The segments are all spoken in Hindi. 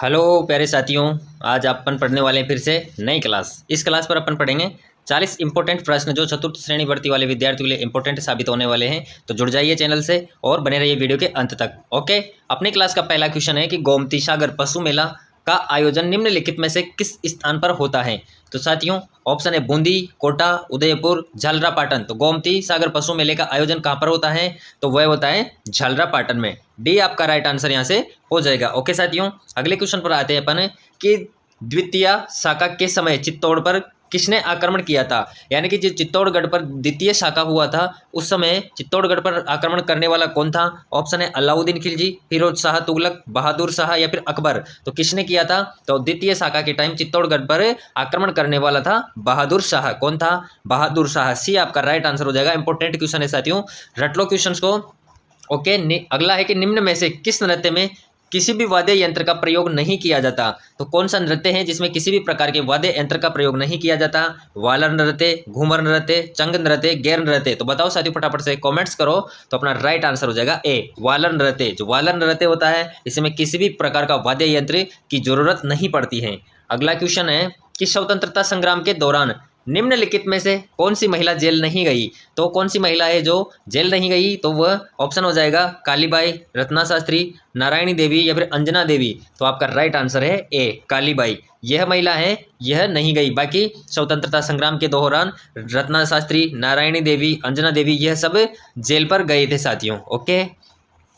हेलो प्यारे साथियों, आज अपन पढ़ने वाले हैं फिर से नई क्लास। इस क्लास पर अपन पढ़ेंगे 40 इंपॉर्टेंट प्रश्न जो चतुर्थ श्रेणी भर्ती वाले विद्यार्थियों के लिए इंपॉर्टेंट साबित होने वाले हैं। तो जुड़ जाइए चैनल से और बने रहिए वीडियो के अंत तक। ओके, अपनी क्लास का पहला क्वेश्चन है कि गोमती सागर पशु मेला का आयोजन निम्नलिखित में से किस स्थान पर होता है। तो साथियों, ऑप्शन है बूंदी, कोटा, उदयपुर, झालरापाटन। तो गोमती सागर पशु मेले का आयोजन कहाँ पर होता है? तो वह होता है झालरापाटन में। डी आपका राइट आंसर यहाँ से हो जाएगा। ओके साथियों, अगले क्वेश्चन पर आते हैं अपन कि द्वितीय शाखा के समय चित्तौड़ पर किसने आक्रमण किया था। यानी कि जो चित्तौड़गढ़ पर द्वितीय शाखा हुआ था उस समय चित्तौड़गढ़ पर आक्रमण करने वाला कौन था? ऑप्शन है अलाउद्दीन खिलजी, फिरोज शाह तुगलक, बहादुर शाह या फिर अकबर। तो किसने किया था? तो द्वितीय शाखा के टाइम चित्तौड़गढ़ पर आक्रमण करने वाला था बहादुर शाह। कौन था? बहादुर शाह। सी आपका राइट आंसर हो जाएगा। इंपॉर्टेंट क्वेश्चन है साथियों, रट लो क्वेश्चन को। ओके, अगला है कि निम्न में से किस नृत्य में किसी भी वाद्य यंत्र का प्रयोग नहीं किया जाता। तो कौन सा नृत्य है जिसमें किसी भी प्रकार के वाद्य यंत्र का प्रयोग नहीं किया जाता? वालर नृत्य, घूमर नृत्य, चंग नृत्य, गैर नृत्य। तो बताओ साथियों, फटाफट से कमेंट्स करो। तो अपना राइट आंसर हो जाएगा ए, वालर नृत्य। जो वालर नृत्य होता है इसमें किसी भी प्रकार का वाद्य यंत्र की जरूरत नहीं पड़ती है। अगला क्वेश्चन है कि स्वतंत्रता संग्राम के दौरान निम्नलिखित में से कौन सी महिला जेल नहीं गई। तो कौन सी महिला है जो जेल नहीं गई? तो वह ऑप्शन हो जाएगा कालीबाई, रत्ना शास्त्री, नारायणी देवी या फिर अंजना देवी। तो आपका राइट आंसर है ए, कालीबाई। यह महिला है, यह नहीं गई। बाकी स्वतंत्रता संग्राम के दौरान रत्ना शास्त्री, नारायणी देवी, अंजना देवी यह सब जेल पर गए थे साथियों। ओके,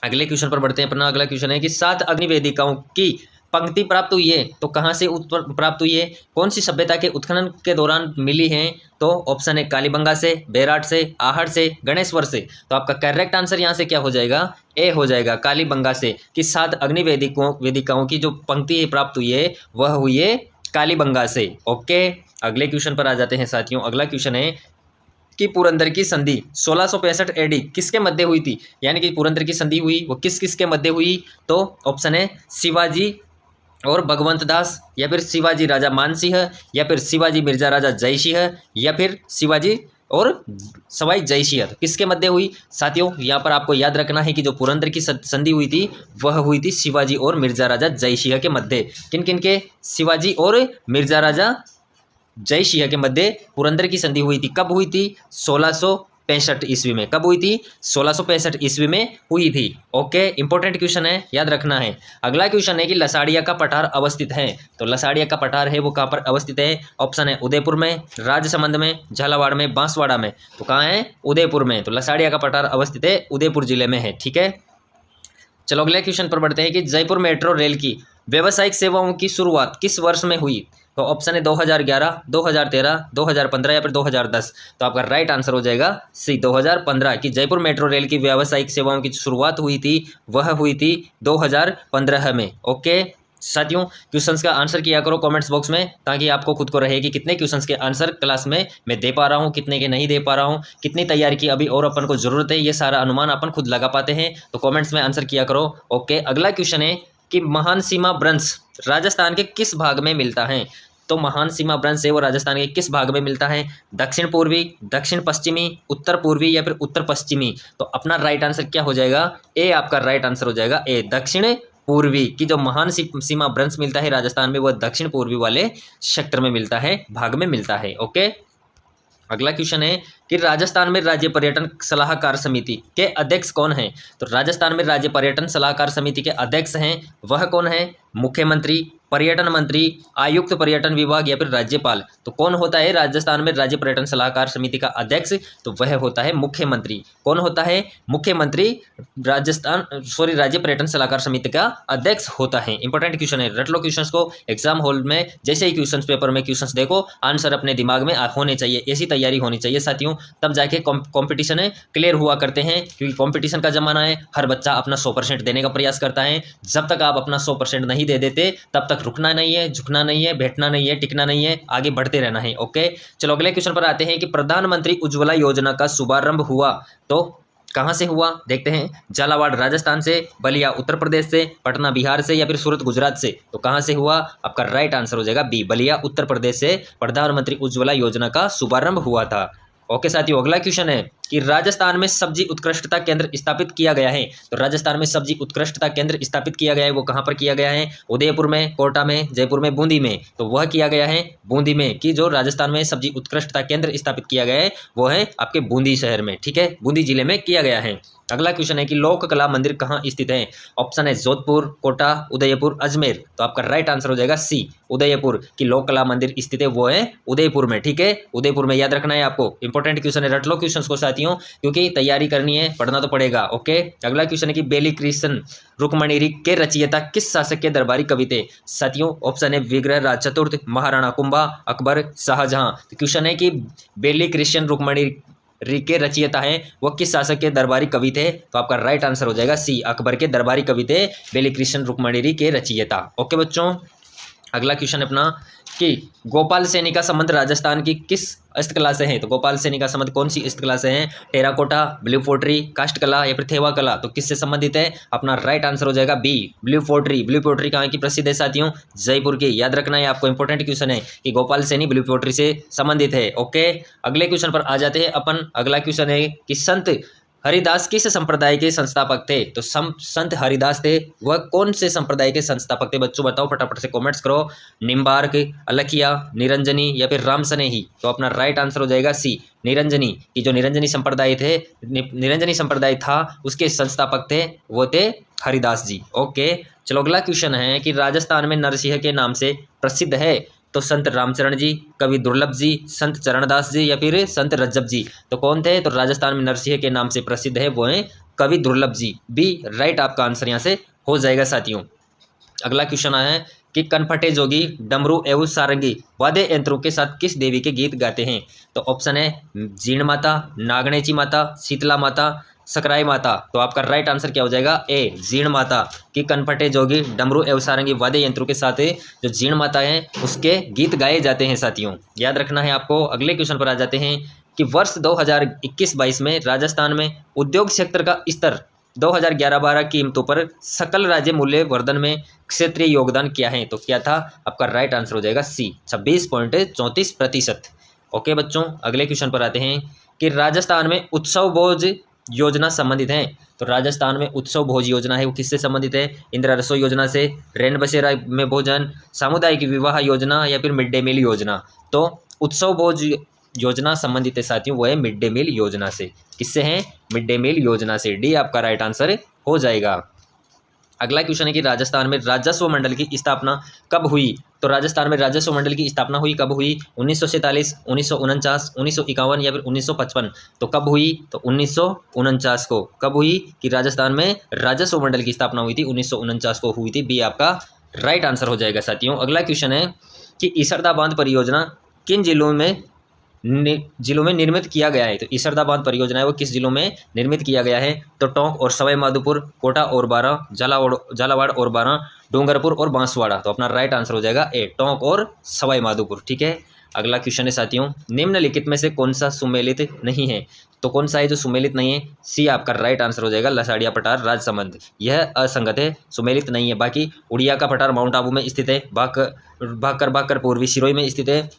अगले क्वेश्चन पर बढ़ते हैं। अपना अगला क्वेश्चन है कि 7 अग्निवेदिकाओं की पंक्ति प्राप्त हुई है तो कहाँ से प्राप्त हुई है? कौन सी सभ्यता के उत्खनन के दौरान मिली है? तो ऑप्शन है कालीबंगा से, बेराट से, आहट से, गणेश्वर से। तो आपका करेक्ट आंसर यहाँ से क्या हो जाएगा? ए हो जाएगा, कालीबंगा से। कि 7 अग्निवेदिकाओं की जो पंक्ति प्राप्त हुई है वह हुई है कालीबंगा से। ओके, अगले क्वेश्चन पर आ जाते हैं साथियों। अगला क्वेश्चन है कि पुरंदर की संधि 1665 एडी किसके मध्य हुई थी। यानी कि पुरंदर की संधि हुई वो किस किस के मध्य हुई? तो ऑप्शन है शिवाजी और भगवंत दास, या फिर शिवाजी राजा मानसिंह, या फिर शिवाजी मिर्जा राजा जयसिंह, या फिर शिवाजी और सवाई जयसिंह। तो किसके मध्य हुई साथियों? यहाँ पर आपको याद रखना है कि जो पुरंदर की संधि हुई थी वह हुई थी शिवाजी और मिर्जा राजा जयसिंह के मध्य। किन किन के? शिवाजी और मिर्जा राजा जयसिंह के मध्य पुरंदर की संधि हुई थी। कब हुई थी? 1665 ईस्वी में। कब हुई थी? 1665 ईस्वी में हुई थी। ओके, इंपॉर्टेंट क्वेश्चन है, याद रखना है। अगला क्वेश्चन है कि लसाड़िया का पठार अवस्थित है। तो लसाड़िया का पठार है वो कहाँ पर अवस्थित है? ऑप्शन है उदयपुर में, राजसमंद में, झालावाड़ में, बांसवाड़ा में। तो कहाँ है? उदयपुर में। तो लसाड़िया का पठार अवस्थित है उदयपुर जिले में है। ठीक है, चलो अगले क्वेश्चन पर बढ़ते हैं कि जयपुर मेट्रो रेल की व्यावसायिक सेवाओं की शुरुआत किस वर्ष में हुई। तो ऑप्शन है 2011, 2013, 2015 या फिर 2010। तो आपका राइट आंसर हो जाएगा सी, 2015। कि जयपुर मेट्रो रेल की व्यावसायिक सेवाओं की शुरुआत हुई थी वह हुई थी 2015 में। ओके साथियों, क्वेश्चंस का आंसर किया करो कमेंट्स बॉक्स में, ताकि आपको खुद को रहे कि कितने क्वेश्चंस के आंसर क्लास में मैं दे पा रहा हूँ, कितने के नहीं दे पा रहा हूँ, कितनी तैयारी की अभी और अपन को जरूरत है। ये सारा अनुमान अपन खुद लगा पाते हैं। तो कमेंट्स में आंसर किया करो। ओके, अगला क्वेश्चन है कि महान सीमा ब्रंश राजस्थान के किस भाग में मिलता है। तो महान सीमा ब्रंश है वो राजस्थान के किस भाग में मिलता है? दक्षिण पूर्वी, दक्षिण पश्चिमी, उत्तर पूर्वी या फिर उत्तर पश्चिमी। तो अपना राइट आंसर क्या हो जाएगा? ए आपका राइट आंसर हो जाएगा ए, दक्षिण पूर्वी। की जो महान सीमा ब्रंश मिलता है राजस्थान में वह दक्षिण पूर्वी वाले क्षेत्र में मिलता है, भाग में मिलता है। ओके, अगला क्वेश्चन है कि राजस्थान में राज्य पर्यटन सलाहकार समिति के अध्यक्ष कौन है। तो राजस्थान में राज्य पर्यटन सलाहकार समिति के अध्यक्ष हैं वह कौन है? मुख्यमंत्री, पर्यटन मंत्री, आयुक्त पर्यटन विभाग या फिर राज्यपाल। तो कौन होता है राजस्थान में राज्य पर्यटन सलाहकार समिति का अध्यक्ष? तो वह होता है मुख्यमंत्री। कौन होता है? मुख्यमंत्री राज्य पर्यटन सलाहकार समिति का अध्यक्ष होता है। इंपॉर्टेंट क्वेश्चन है, रट लो क्वेश्चंस को। एग्जाम हॉल में जैसे ही क्वेश्चन पेपर में क्वेश्चंस देखो, आंसर अपने दिमाग में होने चाहिए। ऐसी तैयारी होनी चाहिए साथियों, तब जाके कॉम्पिटिशन क्लियर हुआ करते हैं। क्योंकि कॉम्पिटिशन का जमाना है, हर बच्चा अपना 100% देने का प्रयास करता है। जब तक आप अपना 100% नहीं दे देते तब तक रुकना नहीं है, झुकना नहीं है, बैठना नहीं है, टिकना नहीं है, आगे बढ़ते रहना है। ओके, चलो अगले क्वेश्चन पर आते हैं कि प्रधानमंत्री उज्ज्वला योजना का शुभारंभ हुआ तो कहाँ से हुआ? देखते हैं, झालावाड़ राजस्थान से, बलिया उत्तर प्रदेश से, पटना बिहार से या फिर सूरत गुजरात से। तो कहाँ से हुआ? आपका राइट आंसर हो जाएगा बी, बलिया उत्तर प्रदेश से प्रधानमंत्री उज्ज्वला योजना का शुभारंभ हुआ था। ओके साथियों, अगला क्वेश्चन है कि राजस्थान में सब्जी उत्कृष्टता केंद्र स्थापित किया गया है। तो राजस्थान में सब्जी उत्कृष्टता केंद्र स्थापित किया गया है, वो कहाँ पर किया गया है? उदयपुर में, कोटा में, जयपुर में, बूंदी में। तो वह किया गया है बूंदी में, कि जो राजस्थान में सब्जी उत्कृष्टता केंद्र स्थापित किया गया है वो है आपके बूंदी शहर में, ठीक है, बूंदी जिले में किया गया है। अगला क्वेश्चन है कि लोक कला मंदिर कहाँ स्थित है? ऑप्शन है जोधपुर, कोटा, उदयपुर, अजमेर। तो आपका राइट आंसर हो जाएगा सी, उदयपुर। की लोक कला मंदिर स्थित है वो है उदयपुर में, ठीक है, उदयपुर में। याद रखना है आपको, इंपॉर्टेंट क्वेश्चन है, रट लो क्वेश्चन को साथियों, क्योंकि तैयारी करनी है, पढ़ना तो पड़ेगा। ओके, अगला क्वेश्चन है कि बेली कृष्ण रुक्मणी के रचयिता किस शासक के दरबारी कवि थे? साथियों ऑप्शन है विग्रह राज चतुर्थ, महाराणा कुंभा, अकबर, शाहजहां। तो क्वेश्चन है कि बेली कृष्ण रुक्मणी के रचयिता हैं वो किस शासक के दरबारी कवि थे? तो आपका राइट आंसर हो जाएगा सी, अकबर के दरबारी कवि थे बेली कृष्ण रुक्मणी के रचयिता। ओके बच्चों, अगला क्वेश्चन अपना कि गोपाल सैनी का संबंध राजस्थान की किस हस्तकला से है? तो गोपाल सैनी का संबंध कौन सी हस्तकला से है? टेराकोटा, ब्लू पोट्री, काष्ठ कला या फिर थेवा कला। तो किससे संबंधित है? अपना राइट आंसर हो जाएगा B, blue pottery. Blue pottery कहाँ की प्रसिद्ध है साथियों? जयपुर की। याद रखना है आपको, इंपॉर्टेंट क्वेश्चन है कि गोपाल सैनी ब्लू पोट्री से संबंधित है। ओके, अगले क्वेश्चन पर आ जाते हैं अपन। अगला क्वेश्चन है कि संत हरिदास किस संप्रदाय के संस्थापक थे? तो संत हरिदास थे, वह कौन से संप्रदाय के संस्थापक थे? बच्चों बताओ, फटाफट से कमेंट्स करो। निम्बार्क, अलखिया, निरंजनी या फिर रामसनेही। तो अपना राइट आंसर हो जाएगा सी, निरंजनी। की जो निरंजनी संप्रदाय थे, निरंजनी संप्रदाय था, उसके संस्थापक थे वो थे हरिदास जी। ओके, चलो अगला क्वेश्चन है कि राजस्थान में नरसिंह के नाम से प्रसिद्ध है? तो संत रामचरण जी, कवि दुर्लभ जी, संत चरणदास जी या फिर संत रज्जब जी। तो कौन थे? तो राजस्थान में नरसिंह के नाम से प्रसिद्ध है वो हैं कवि दुर्लभ जी। बी राइट आपका आंसर यहाँ से हो जाएगा साथियों। अगला क्वेश्चन आया है कि कनफटे जोगी डमरू एवं सारंगी वाद्य यंत्रों के साथ किस देवी के गीत गाते हैं? तो ऑप्शन है जीण माता, नागणेची माता, शीतला माता, सकराई माता। तो आपका राइट आंसर क्या हो जाएगा? ए, जीण माता। की कनफटे जोगी डमरू एवं सारंगी वाद्य यंत्रों के साथ जो जीण माता है उसके गीत गाए जाते हैं साथियों, याद रखना है आपको। अगले क्वेश्चन पर आ जाते हैं कि वर्ष 2021-22 में राजस्थान में उद्योग क्षेत्र का स्तर 2011-12 कीमतों पर सकल राज्य मूल्य वर्धन में क्षेत्रीय योगदान क्या है? तो क्या था? आपका राइट आंसर हो जाएगा सी, 26.34%। ओके बच्चों, अगले क्वेश्चन पर आते हैं कि राजस्थान में उत्सव भोज योजना संबंधित है। तो राजस्थान में उत्सव भोज योजना है वो किससे संबंधित है? इंदिरा रसोई योजना से, रैन बसेरा में भोजन, सामुदायिक विवाह योजना या फिर मिड डे मील योजना। तो उत्सव भोज योजना संबंधित है साथियों, वो है मिड डे मील योजना से। किससे है? मिड डे मील योजना से। डी आपका राइट आंसर हो जाएगा। अगला क्वेश्चन है कि राजस्थान में राजस्व मंडल की स्थापना कब हुई? तो राजस्थान में राजस्व मंडल की स्थापना हुई कब हुई? 1947, 1949, 1951 या फिर 1955। तो कब हुई? तो 1949 को। कब हुई कि राजस्थान में राजस्व मंडल की स्थापना हुई थी? 1949 को हुई थी। बी आपका राइट आंसर हो जाएगा साथियों। अगला क्वेश्चन है कि ईसरदा बांध परियोजना किन जिलों में निर्मित किया गया है? तो ईसरदा बांध परियोजना है वो किस जिलों में निर्मित किया गया है? तो टोंक और सवाई माधोपुर, कोटा और बारां, झालावाड़ और बारां, डूंगरपुर और बांसवाड़ा। तो अपना राइट आंसर हो जाएगा ए, टोंक और सवाई माधोपुर, ठीक है। अगला क्वेश्चन है साथियों, निम्नलिखित में से कौन सा सुमेलित नहीं है? तो कौन सा है जो सुमेलित नहीं है? सी आपका राइट आंसर हो जाएगा, लसाड़िया पठार राजसमंद। यह असंगत है, सुमेलित नहीं है। बाकी उड़िया का पठार माउंट आबू में स्थित है, भाकर पूर्वी सिरोही में स्थित है,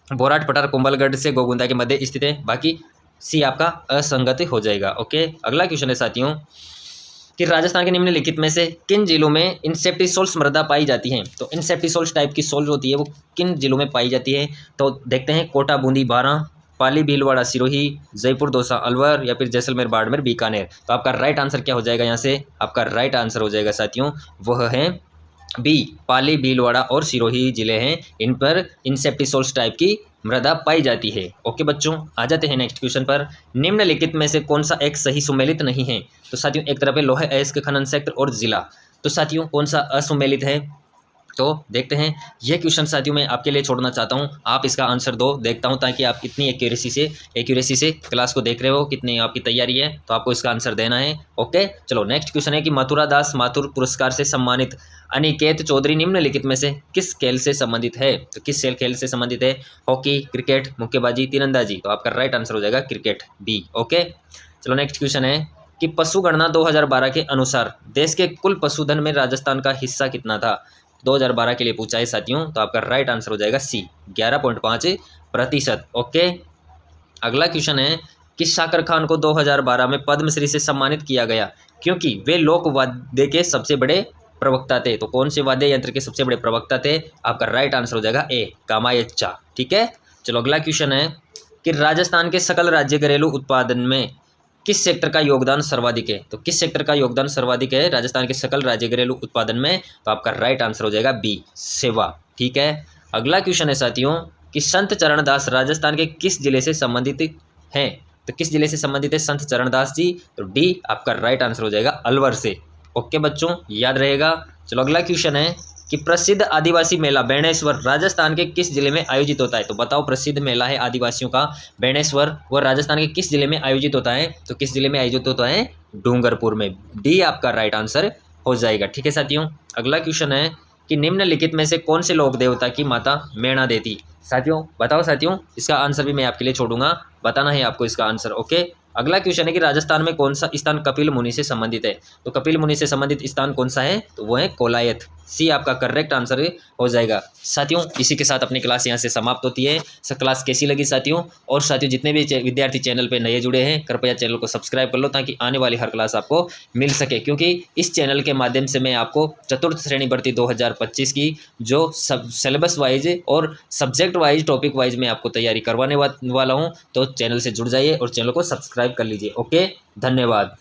बोराट पठार कुंभलगढ़ से गोगुंदा के मध्य स्थित है। बाकी सी आपका असंगत हो जाएगा। ओके, अगला क्वेश्चन है साथियों कि राजस्थान के निम्नलिखित में से किन जिलों में इंसेप्टिसोल्स मृदा पाई जाती हैं? तो इंसेप्टिसोल्स टाइप की सोल्स होती है वो किन जिलों में पाई जाती है? तो देखते हैं, कोटा, बूंदी, बारां, पाली, भीलवाड़ा, सिरोही, जयपुर, दौसा, अलवर या फिर जैसलमेर, बाड़मेर, बीकानेर। तो आपका राइट आंसर क्या हो जाएगा? यहाँ से आपका राइट आंसर हो जाएगा साथियों, वह है बी, पाली, भीलवाड़ा और सिरोही जिले हैं, इन पर इंसेप्टिसोल्स टाइप की मृदा पाई जाती है। ओके बच्चों, आ जाते हैं नेक्स्ट क्वेश्चन पर। निम्नलिखित में से कौन सा एक सही सुमेलित नहीं है? तो साथियों एक तरफ है लोहे अयस्क खनन क्षेत्र और जिला। तो साथियों कौन सा असुमेलित है? तो देखते हैं, यह क्वेश्चन साथियों मैं आपके लिए छोड़ना चाहता हूं, आप इसका आंसर दो, देखता हूं ताकि आप कितनी एक्यूरेसी से क्लास को देख रहे हो, कितनी आपकी तैयारी है, तो आपको इसका आंसर देना है। ओके, चलो नेक्स्ट क्वेश्चन है कि मथुरा दास माथुर पुरस्कार से सम्मानित अनिकेत चौधरी निम्नलिखित में से किस खेल से संबंधित है? तो किस खेल से संबंधित है? हॉकी, क्रिकेट, मुक्केबाजी, तीरंदाजी। तो आपका राइट आंसर हो जाएगा क्रिकेट, बी। ओके, चलो नेक्स्ट क्वेश्चन है कि पशु गणना 2012 के अनुसार देश के कुल पशुधन में राजस्थान का हिस्सा कितना था? 2012 के लिए पूछा है साथियों, तो आपका राइट आंसर हो जाएगा सी, 11.5%। ओके, अगला क्वेश्चन है किस शाकिर खान को 2012 में पद्मश्री से सम्मानित किया गया? क्योंकि वे लोक वाद्य के सबसे बड़े प्रवक्ता थे। तो कौन से वाद्य यंत्र के सबसे बड़े प्रवक्ता थे? आपका राइट आंसर हो जाएगा ए, कामायच्चा। ठीक है, चलो अगला क्वेश्चन है कि राजस्थान के सकल राज्य घरेलू उत्पादन में किस सेक्टर का योगदान सर्वाधिक है? तो किस सेक्टर का योगदान सर्वाधिक है राजस्थान के सकल राज्य घरेलू उत्पादन में? तो आपका राइट आंसर हो जाएगा बी, सेवा। ठीक है, अगला क्वेश्चन है साथियों कि संत चरणदास राजस्थान के किस जिले से संबंधित हैं? तो किस जिले से संबंधित है संत चरणदास जी? तो डी आपका राइट आंसर हो जाएगा अलवर से। ओके बच्चों, याद रहेगा। चलो अगला क्वेश्चन है कि प्रसिद्ध आदिवासी मेला बेणेश्वर राजस्थान के किस जिले में आयोजित होता है? तो बताओ, प्रसिद्ध मेला है आदिवासियों का बेणेश्वर, वह राजस्थान के किस जिले में आयोजित होता है? तो किस जिले में आयोजित होता है? डूंगरपुर में। डी आपका राइट आंसर हो जाएगा। ठीक है साथियों, अगला क्वेश्चन है कि निम्नलिखित में से कौन से लोक देवता की माता मैणा देती? साथियों बताओ साथियों, इसका आंसर भी मैं आपके लिए छोड़ूंगा, बताना है आपको इसका आंसर। ओके, अगला क्वेश्चन है कि राजस्थान में कौन सा स्थान कपिल मुनि से संबंधित है? तो कपिल मुनि से संबंधित स्थान कौन सा है? तो वो है कोलायत। सी आपका करेक्ट आंसर हो जाएगा। साथियों इसी के साथ अपनी क्लास यहाँ से समाप्त होती है। सर क्लास कैसी लगी साथियों? और साथियों जितने भी विद्यार्थी चैनल पे नए जुड़े हैं कृपया चैनल को सब्सक्राइब कर लो ताकि आने वाली हर क्लास आपको मिल सके, क्योंकि इस चैनल के माध्यम से मैं आपको चतुर्थ श्रेणी भर्ती 2025 की जो सिलेबस वाइज और सब्जेक्ट वाइज टॉपिक वाइज मैं आपको तैयारी करवाने वाला हूँ। तो चैनल से जुड़ जाइए और चैनल को सब्सक्राइब कर लीजिए। ओके, धन्यवाद।